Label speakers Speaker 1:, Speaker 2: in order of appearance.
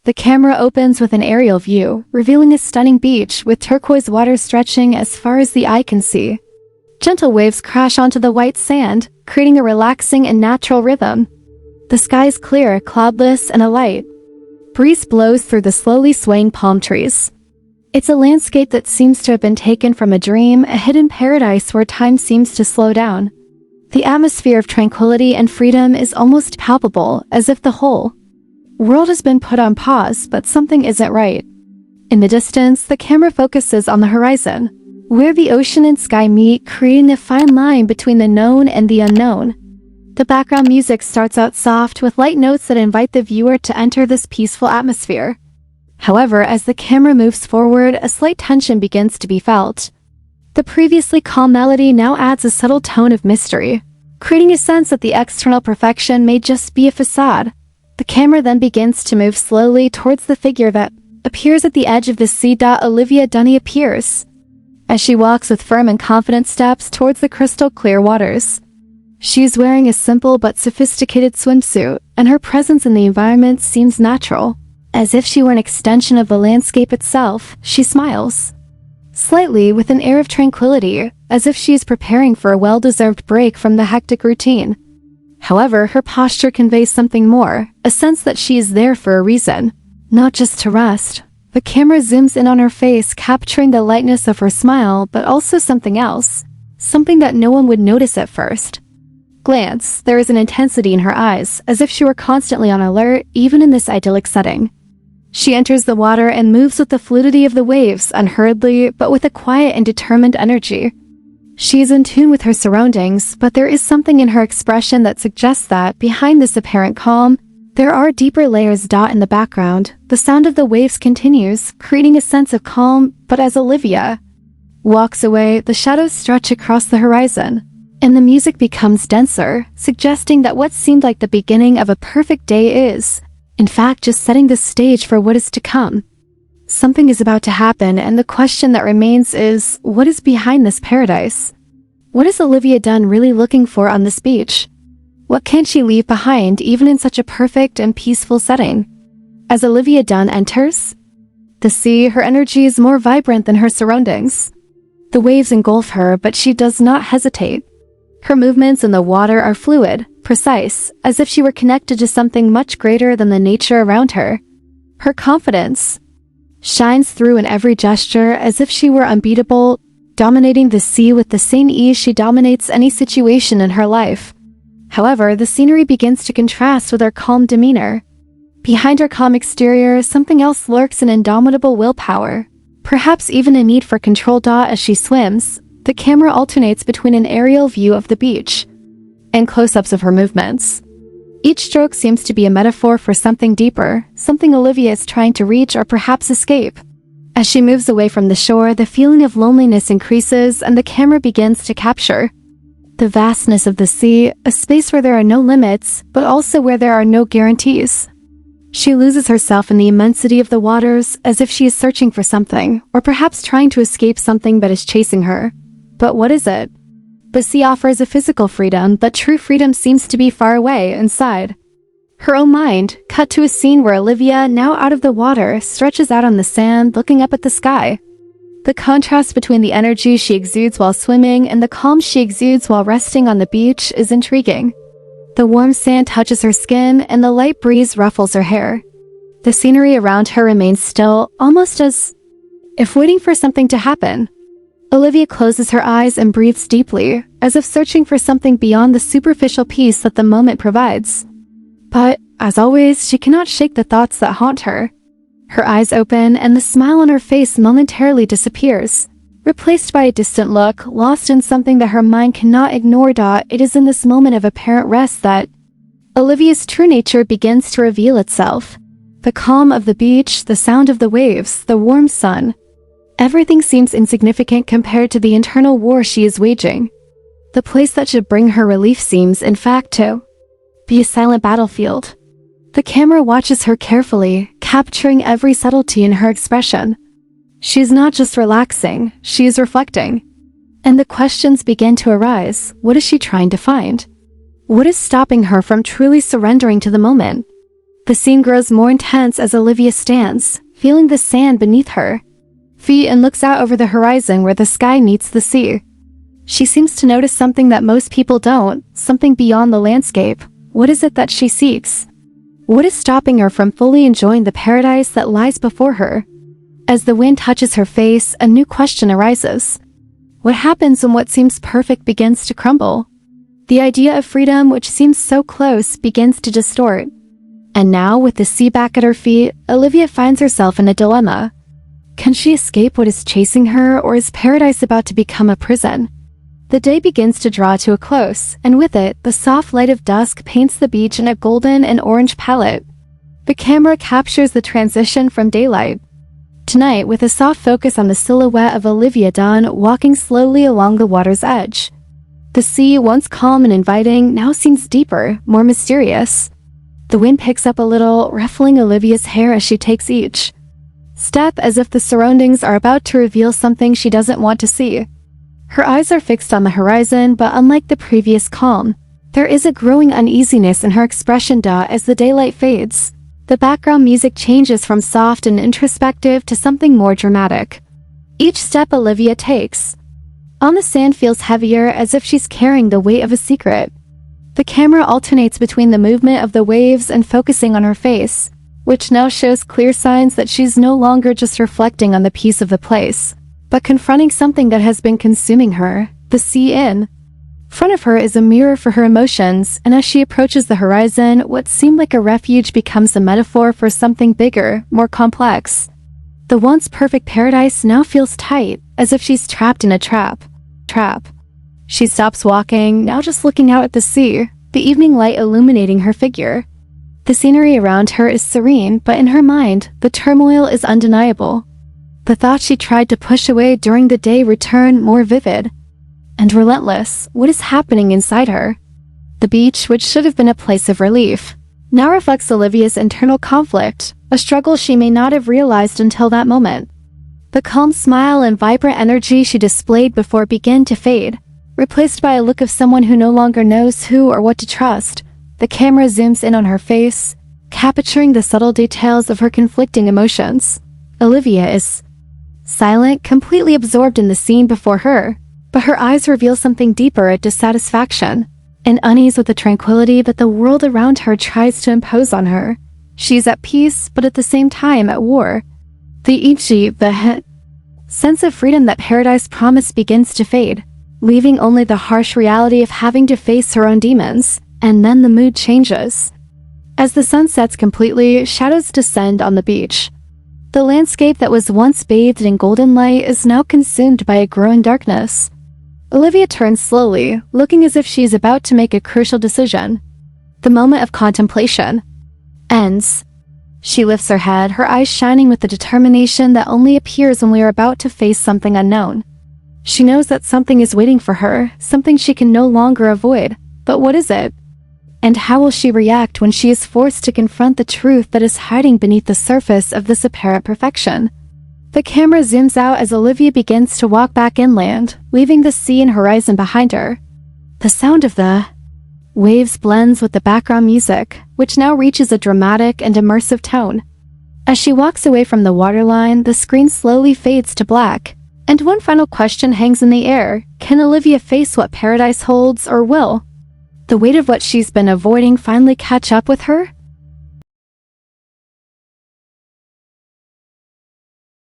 Speaker 1: The camera opens with an aerial view, revealing a stunning beach with turquoise water stretching as far as the eye can see. Gentle waves crash onto the white sand, creating a relaxing and natural rhythm. The sky is clear, cloudless, and alight. Breeze blows through the slowly swaying palm trees. It's a landscape that seems to have been taken from a dream, a hidden paradise where time seems to slow down. The atmosphere of tranquility and freedom is almost palpable, as if the whole world has been put on pause, but something isn't right. In the distance, the camera focuses on the horizon, where the ocean and sky meet, creating a fine line between the known and the unknown. The background music starts out soft with light notes that invite the viewer to enter this peaceful atmosphere. However, as the camera moves forward, a slight tension begins to be felt. The previously calm melody now adds a subtle tone of mystery, creating a sense that the external perfection may just be a facade. The camera then begins to move slowly towards the figure that appears at the edge of the sea. Olivia Dunne appears, as she walks with firm and confident steps towards the crystal clear waters. She is wearing a simple but sophisticated swimsuit, and her presence in the environment seems natural. As if she were an extension of the landscape itself, she smiles slightly with an air of tranquility, as if she is preparing for a well-deserved break from the hectic routine. However, her posture conveys something more, a sense that she is there for a reason, not just to rest. The camera zooms in on her face, capturing the lightness of her smile, but also something else, something that no one would notice at first glance. There is an intensity in her eyes, as if she were constantly on alert, even in this idyllic setting. She enters the water and moves with the fluidity of the waves, unhurriedly, but with a quiet and determined energy. She is in tune with her surroundings, but there is something in her expression that suggests that, behind this apparent calm, there are deeper layers. In the background, the sound of the waves continues, creating a sense of calm, but as Olivia walks away, the shadows stretch across the horizon, and the music becomes denser, suggesting that what seemed like the beginning of a perfect day is, in fact, just setting the stage for what is to come. Something is about to happen, and the question that remains is, what is behind this paradise? What is Olivia Dunne really looking for on this beach? What can she leave behind, even in such a perfect and peaceful setting? As Olivia Dunne enters the sea, her energy is more vibrant than her surroundings. The waves engulf her, but she does not hesitate. Her movements in the water are fluid, precise, as if she were connected to something much greater than the nature around her. Her confidence shines through in every gesture, as if she were unbeatable, dominating the sea with the same ease she dominates any situation in her life. However, the scenery begins to contrast with her calm demeanor. Behind her calm exterior, something else lurks: an indomitable willpower, perhaps even a need for control. As she swims, the camera alternates between an aerial view of the beach and close-ups of her movements. Each stroke seems to be a metaphor for something deeper, something Olivia is trying to reach or perhaps escape. As she moves away from the shore, the feeling of loneliness increases, and the camera begins to capture the vastness of the sea, a space where there are no limits, but also where there are no guarantees. She loses herself in the immensity of the waters, as if she is searching for something, or perhaps trying to escape something that is chasing her. But what is it? The sea offers a physical freedom, but true freedom seems to be far away, inside her own mind. Cut to a scene where Olivia, now out of the water, stretches out on the sand, looking up at the sky. The contrast between the energy she exudes while swimming and the calm she exudes while resting on the beach is intriguing. The warm sand touches her skin, and the light breeze ruffles her hair. The scenery around her remains still, almost as if waiting for something to happen. Olivia closes her eyes and breathes deeply, as if searching for something beyond the superficial peace that the moment provides. But, as always, she cannot shake the thoughts that haunt her. Her eyes open, and the smile on her face momentarily disappears, replaced by a distant look, lost in something that her mind cannot ignore. It is in this moment of apparent rest that Olivia's true nature begins to reveal itself. The calm of the beach, the sound of the waves, the warm sun. Everything seems insignificant compared to the internal war she is waging. The place that should bring her relief seems, in fact, to be a silent battlefield. The camera watches her carefully, capturing every subtlety in her expression. She is not just relaxing, she is reflecting. And the questions begin to arise. What is she trying to find? What is stopping her from truly surrendering to the moment? The scene grows more intense as Olivia stands, feeling the sand beneath her feet and looks out over the horizon where the sky meets the sea. She seems to notice something that most people don't, something beyond the landscape. What is it that she seeks? What is stopping her from fully enjoying the paradise that lies before her? As the wind touches her face, a new question arises. What happens when what seems perfect begins to crumble? The idea of freedom, which seems so close, begins to distort. And now, with the sea back at her feet, Olivia finds herself in a dilemma. Can she escape what is chasing her, or is paradise about to become a prison? The day begins to draw to a close, and with it, the soft light of dusk paints the beach in a golden and orange palette. The camera captures the transition from daylight. Tonight, with a soft focus on the silhouette of Olivia Dunne walking slowly along the water's edge. The sea, once calm and inviting, now seems deeper, more mysterious. The wind picks up a little, ruffling Olivia's hair as she takes each step, as if the surroundings are about to reveal something she doesn't want to see. Her eyes are fixed on the horizon, but unlike the previous calm, there is a growing uneasiness in her expression as the daylight fades. The background music changes from soft and introspective to something more dramatic. Each step Olivia takes on the sand feels heavier, as if she's carrying the weight of a secret. The camera alternates between the movement of the waves and focusing on her face, which now shows clear signs that she's no longer just reflecting on the peace of the place, but confronting something that has been consuming her, the sea. In front of her is a mirror for her emotions, and as she approaches the horizon, what seemed like a refuge becomes a metaphor for something bigger, more complex. The once perfect paradise now feels tight, as if she's trapped in a trap. She stops walking, now just looking out at the sea, the evening light illuminating her figure. The scenery around her is serene, but in her mind, the turmoil is undeniable. The thoughts she tried to push away during the day return, more vivid and relentless. What is happening inside her? The beach, which should have been a place of relief, now reflects Olivia's internal conflict, a struggle she may not have realized until that moment. The calm smile and vibrant energy she displayed before began to fade, replaced by a look of someone who no longer knows who or what to trust. The camera zooms in on her face, capturing the subtle details of her conflicting emotions. Olivia is silent, completely absorbed in the scene before her, but her eyes reveal something deeper, a dissatisfaction, an unease with the tranquility that the world around her tries to impose on her. She's at peace, but at the same time at war. The sense of freedom that paradise promised begins to fade, leaving only the harsh reality of having to face her own demons. And then the mood changes. As the sun sets completely, shadows descend on the beach. The landscape that was once bathed in golden light is now consumed by a growing darkness. Olivia turns slowly, looking as if she is about to make a crucial decision. The moment of contemplation ends. She lifts her head, her eyes shining with the determination that only appears when we are about to face something unknown. She knows that something is waiting for her, something she can no longer avoid. But what is it? And how will she react when she is forced to confront the truth that is hiding beneath the surface of this apparent perfection? The camera zooms out as Olivia begins to walk back inland, leaving the sea and horizon behind her. The sound of the waves blends with the background music, which now reaches a dramatic and immersive tone. As she walks away from the waterline, the screen slowly fades to black, and one final question hangs in the air. Can Olivia face what paradise holds, or will the weight of what she's been avoiding finally catch up with her?